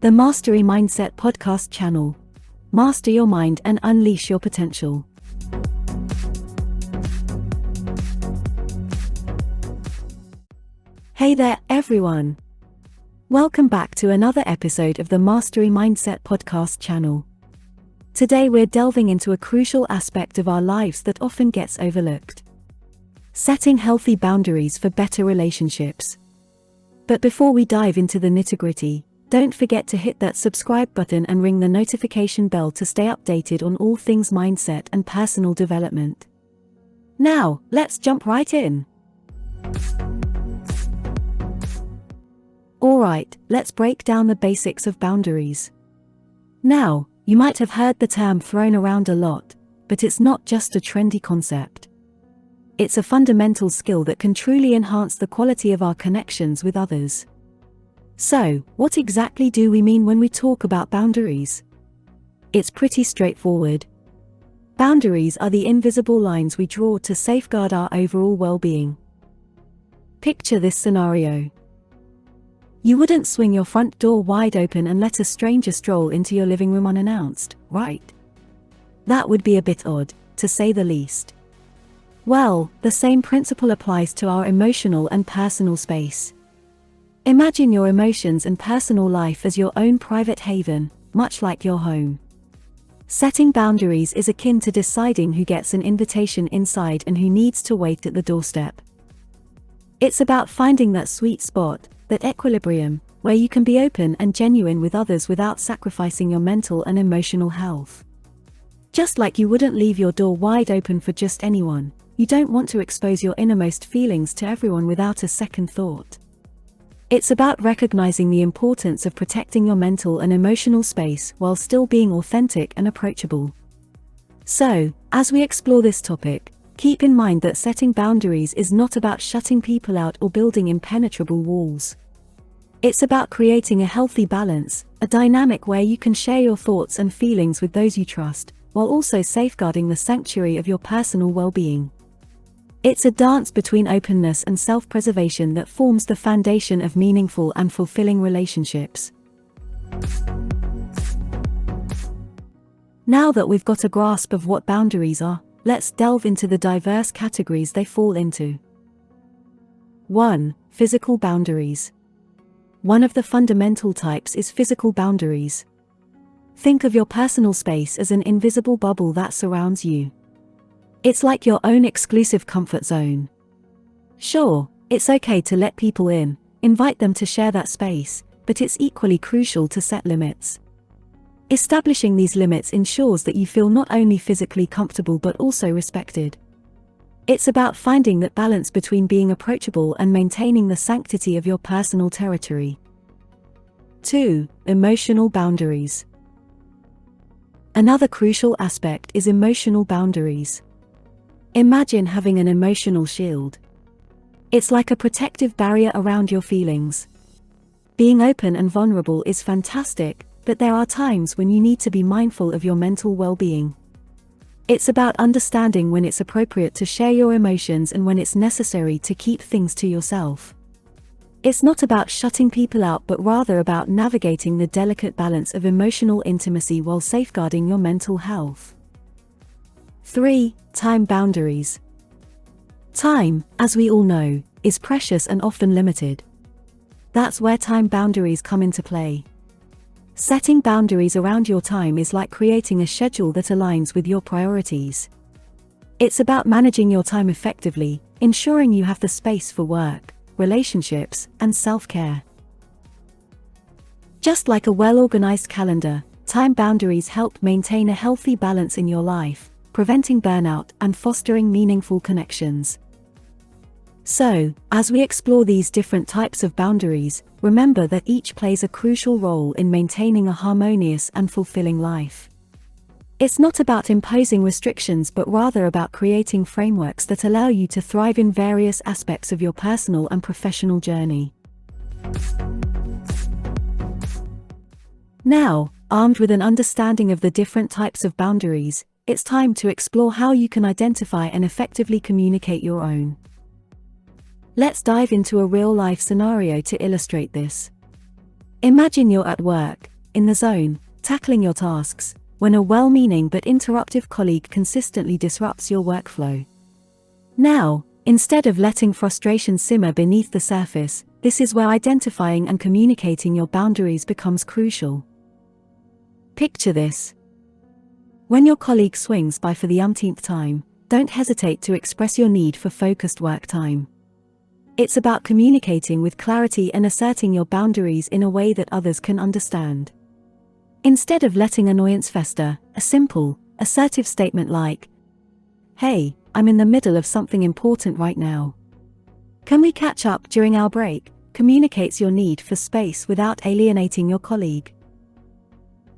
the Mastery Mindset podcast channel. Master your mind and unleash your potential. Hey there, everyone. Welcome back to another episode of the Mastery Mindset podcast channel. Today we're delving into a crucial aspect of our lives that often gets overlooked: setting healthy boundaries for better relationships. But before we dive into the nitty-gritty, don't forget to hit that subscribe button and ring the notification bell to stay updated on all things mindset and personal development. Now, let's jump right in. Alright, let's break down the basics of boundaries. Now, you might have heard the term thrown around a lot, but it's not just a trendy concept. It's a fundamental skill that can truly enhance the quality of our connections with others. So, what exactly do we mean when we talk about boundaries? It's pretty straightforward. Boundaries are the invisible lines we draw to safeguard our overall well-being. Picture this scenario. You wouldn't swing your front door wide open and let a stranger stroll into your living room unannounced, right? That would be a bit odd, to say the least. Well, the same principle applies to our emotional and personal space. Imagine your emotions and personal life as your own private haven, much like your home. Setting boundaries is akin to deciding who gets an invitation inside and who needs to wait at the doorstep. It's about finding that sweet spot, that equilibrium, where you can be open and genuine with others without sacrificing your mental and emotional health. Just like you wouldn't leave your door wide open for just anyone, you don't want to expose your innermost feelings to everyone without a second thought. It's about recognizing the importance of protecting your mental and emotional space while still being authentic and approachable. So, as we explore this topic, keep in mind that setting boundaries is not about shutting people out or building impenetrable walls. It's about creating a healthy balance, a dynamic where you can share your thoughts and feelings with those you trust, while also safeguarding the sanctuary of your personal well-being. It's a dance between openness and self-preservation that forms the foundation of meaningful and fulfilling relationships. Now that we've got a grasp of what boundaries are, let's delve into the diverse categories they fall into. 1. Physical boundaries. One of the fundamental types is physical boundaries. Think of your personal space as an invisible bubble that surrounds you. It's like your own exclusive comfort zone. Sure, it's okay to let people in, invite them to share that space, but it's equally crucial to set limits. Establishing these limits ensures that you feel not only physically comfortable but also respected. It's about finding that balance between being approachable and maintaining the sanctity of your personal territory. 2. Emotional boundaries. Another crucial aspect is emotional boundaries. Imagine having an emotional shield. It's like a protective barrier around your feelings. Being open and vulnerable is fantastic, but there are times when you need to be mindful of your mental well-being. It's about understanding when it's appropriate to share your emotions and when it's necessary to keep things to yourself. It's not about shutting people out but rather about navigating the delicate balance of emotional intimacy while safeguarding your mental health. 3. Time boundaries. Time, as we all know, is precious and often limited. That's where time boundaries come into play. Setting boundaries around your time is like creating a schedule that aligns with your priorities. It's about managing your time effectively, ensuring you have the space for work, relationships, and self-care. Just like a well-organized calendar, time boundaries help maintain a healthy balance in your life, preventing burnout and fostering meaningful connections. So, as we explore these different types of boundaries, remember that each plays a crucial role in maintaining a harmonious and fulfilling life. It's not about imposing restrictions but rather about creating frameworks that allow you to thrive in various aspects of your personal and professional journey. Now, armed with an understanding of the different types of boundaries, it's time to explore how you can identify and effectively communicate your own. Let's dive into a real-life scenario to illustrate this. Imagine you're at work, in the zone, tackling your tasks, when a well-meaning but interruptive colleague consistently disrupts your workflow. Now, instead of letting frustration simmer beneath the surface, this is where identifying and communicating your boundaries becomes crucial. Picture this. When your colleague swings by for the umpteenth time, don't hesitate to express your need for focused work time. It's about communicating with clarity and asserting your boundaries in a way that others can understand. Instead of letting annoyance fester, a simple, assertive statement like, "Hey, I'm in the middle of something important right now. Can we catch up during our break?" communicates your need for space without alienating your colleague.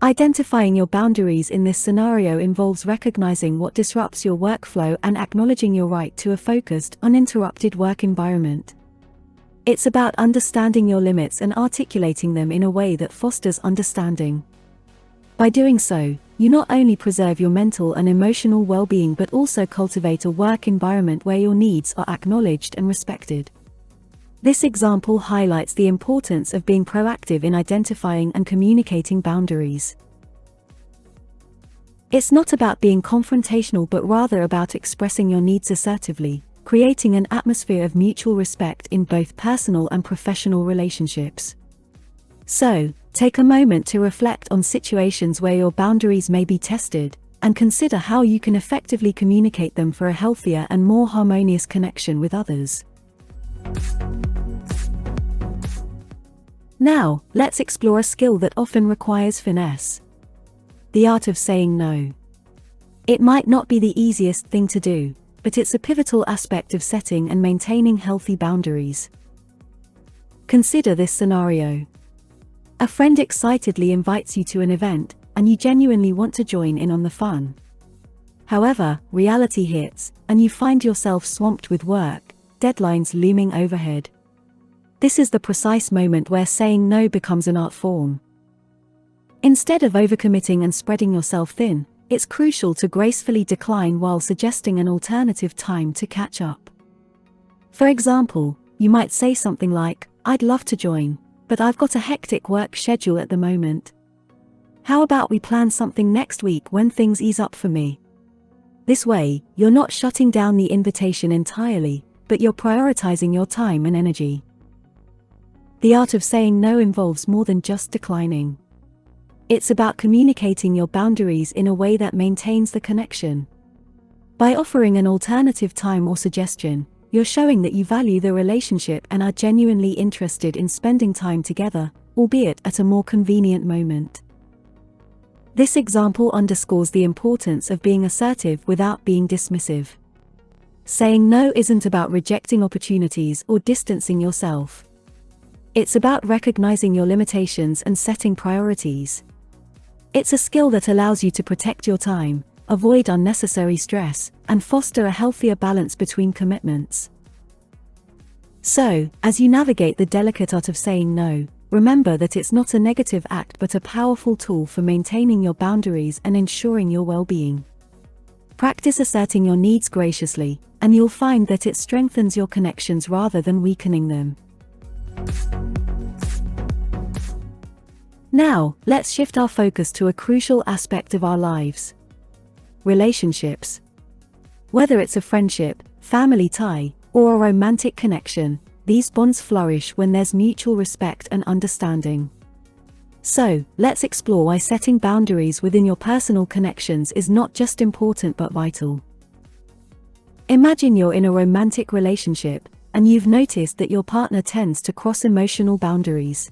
Identifying your boundaries in this scenario involves recognizing what disrupts your workflow and acknowledging your right to a focused, uninterrupted work environment. It's about understanding your limits and articulating them in a way that fosters understanding. By doing so, you not only preserve your mental and emotional well-being but also cultivate a work environment where your needs are acknowledged and respected. This example highlights the importance of being proactive in identifying and communicating boundaries. It's not about being confrontational but rather about expressing your needs assertively, creating an atmosphere of mutual respect in both personal and professional relationships. So, take a moment to reflect on situations where your boundaries may be tested, and consider how you can effectively communicate them for a healthier and more harmonious connection with others. Now, let's explore a skill that often requires finesse: the art of saying no. It might not be the easiest thing to do, but it's a pivotal aspect of setting and maintaining healthy boundaries. Consider this scenario. A friend excitedly invites you to an event, and you genuinely want to join in on the fun. However, reality hits, and you find yourself swamped with work, deadlines looming overhead. This is the precise moment where saying no becomes an art form. Instead of overcommitting and spreading yourself thin, it's crucial to gracefully decline while suggesting an alternative time to catch up. For example, you might say something like, "I'd love to join, but I've got a hectic work schedule at the moment. How about we plan something next week when things ease up for me?" This way, you're not shutting down the invitation entirely, but you're prioritizing your time and energy. The art of saying no involves more than just declining. It's about communicating your boundaries in a way that maintains the connection. By offering an alternative time or suggestion, you're showing that you value the relationship and are genuinely interested in spending time together, albeit at a more convenient moment. This example underscores the importance of being assertive without being dismissive. Saying no isn't about rejecting opportunities or distancing yourself. It's about recognizing your limitations and setting priorities. It's a skill that allows you to protect your time, avoid unnecessary stress, and foster a healthier balance between commitments. So, as you navigate the delicate art of saying no, remember that it's not a negative act but a powerful tool for maintaining your boundaries and ensuring your well-being. Practice asserting your needs graciously, and you'll find that it strengthens your connections rather than weakening them. Now, let's shift our focus to a crucial aspect of our lives: relationships. Whether it's a friendship, family tie, or a romantic connection, these bonds flourish when there's mutual respect and understanding. So, let's explore why setting boundaries within your personal connections is not just important but vital. Imagine you're in a romantic relationship, and you've noticed that your partner tends to cross emotional boundaries.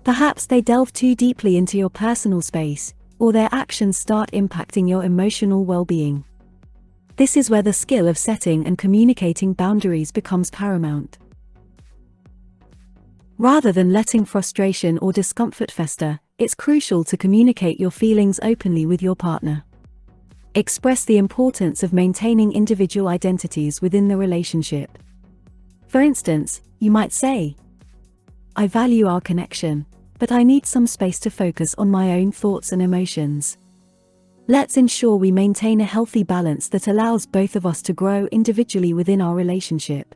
Perhaps they delve too deeply into your personal space, or their actions start impacting your emotional well-being. This is where the skill of setting and communicating boundaries becomes paramount. Rather than letting frustration or discomfort fester, it's crucial to communicate your feelings openly with your partner. Express the importance of maintaining individual identities within the relationship. For instance, you might say, "I value our connection, but I need some space to focus on my own thoughts and emotions. Let's ensure we maintain a healthy balance that allows both of us to grow individually within our relationship."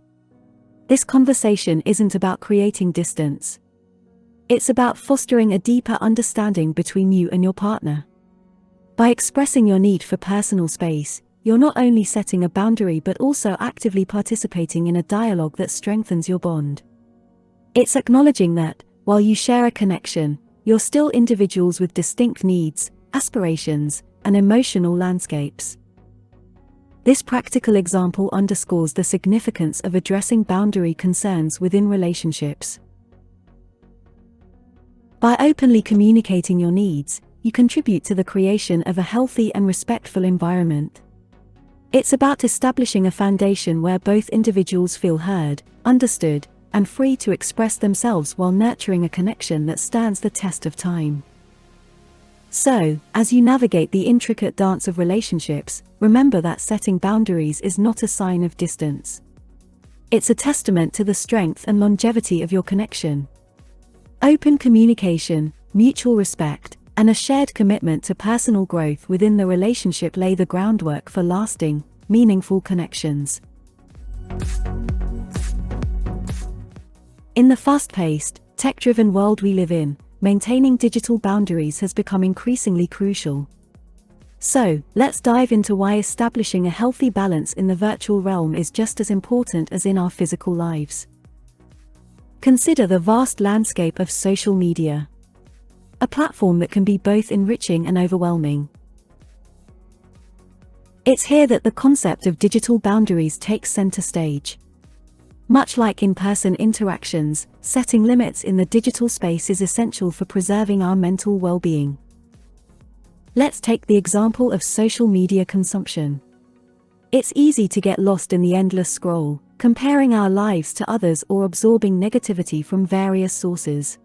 This conversation isn't about creating distance. It's about fostering a deeper understanding between you and your partner. By expressing your need for personal space, you're not only setting a boundary but also actively participating in a dialogue that strengthens your bond. It's acknowledging that, while you share a connection, you're still individuals with distinct needs, aspirations, and emotional landscapes. This practical example underscores the significance of addressing boundary concerns within relationships. By openly communicating your needs, you contribute to the creation of a healthy and respectful environment. It's about establishing a foundation where both individuals feel heard, understood, and free to express themselves while nurturing a connection that stands the test of time. So, as you navigate the intricate dance of relationships, remember that setting boundaries is not a sign of distance. It's a testament to the strength and longevity of your connection. Open communication, mutual respect, and a shared commitment to personal growth within the relationship lay the groundwork for lasting, meaningful connections. In the fast-paced, tech-driven world we live in, maintaining digital boundaries has become increasingly crucial. So, let's dive into why establishing a healthy balance in the virtual realm is just as important as in our physical lives. Consider the vast landscape of social media, a platform that can be both enriching and overwhelming. It's here that the concept of digital boundaries takes center stage. Much like in-person interactions, setting limits in the digital space is essential for preserving our mental well-being. Let's take the example of social media consumption. It's easy to get lost in the endless scroll, comparing our lives to others or absorbing negativity from various sources.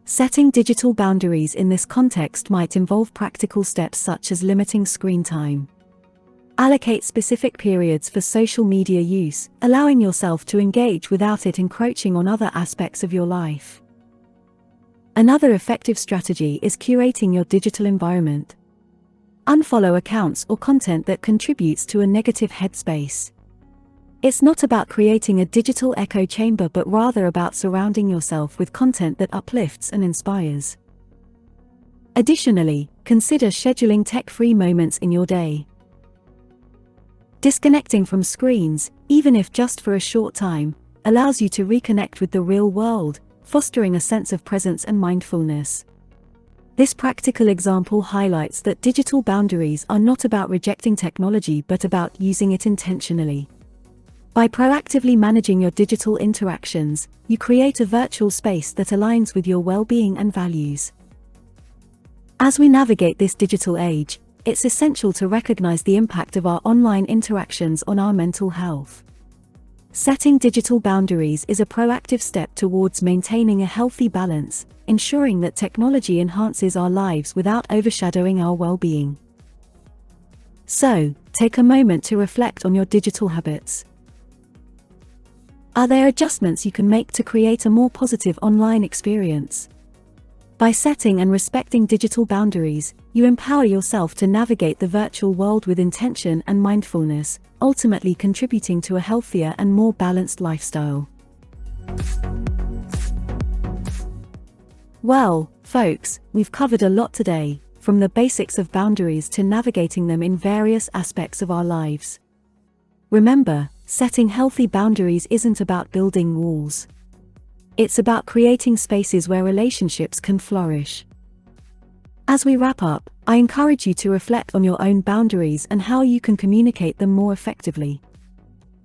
Setting digital boundaries in this context might involve practical steps such as limiting screen time. Allocate specific periods for social media use, allowing yourself to engage without it encroaching on other aspects of your life. Another effective strategy is curating your digital environment. Unfollow accounts or content that contributes to a negative headspace. It's not about creating a digital echo chamber but rather about surrounding yourself with content that uplifts and inspires. Additionally, consider scheduling tech-free moments in your day. Disconnecting from screens, even if just for a short time, allows you to reconnect with the real world, fostering a sense of presence and mindfulness. This practical example highlights that digital boundaries are not about rejecting technology but about using it intentionally. By proactively managing your digital interactions, you create a virtual space that aligns with your well-being and values. As we navigate this digital age, it's essential to recognize the impact of our online interactions on our mental health. Setting digital boundaries is a proactive step towards maintaining a healthy balance, ensuring that technology enhances our lives without overshadowing our well-being. So, take a moment to reflect on your digital habits. Are there adjustments you can make to create a more positive online experience? By setting and respecting digital boundaries, you empower yourself to navigate the virtual world with intention and mindfulness, ultimately contributing to a healthier and more balanced lifestyle. Well, folks, we've covered a lot today, from the basics of boundaries to navigating them in various aspects of our lives. Remember, setting healthy boundaries isn't about building walls. It's about creating spaces where relationships can flourish. As we wrap up, I encourage you to reflect on your own boundaries and how you can communicate them more effectively.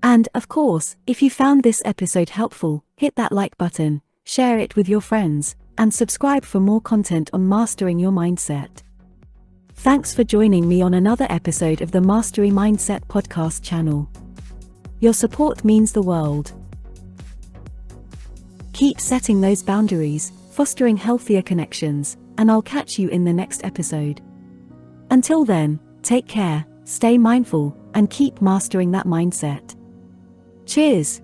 And, of course, if you found this episode helpful, hit that like button, share it with your friends, and subscribe for more content on mastering your mindset. Thanks for joining me on another episode of the Mastery Mindset podcast channel. Your support means the world. Keep setting those boundaries, fostering healthier connections, and I'll catch you in the next episode. Until then, take care, stay mindful, and keep mastering that mindset. Cheers!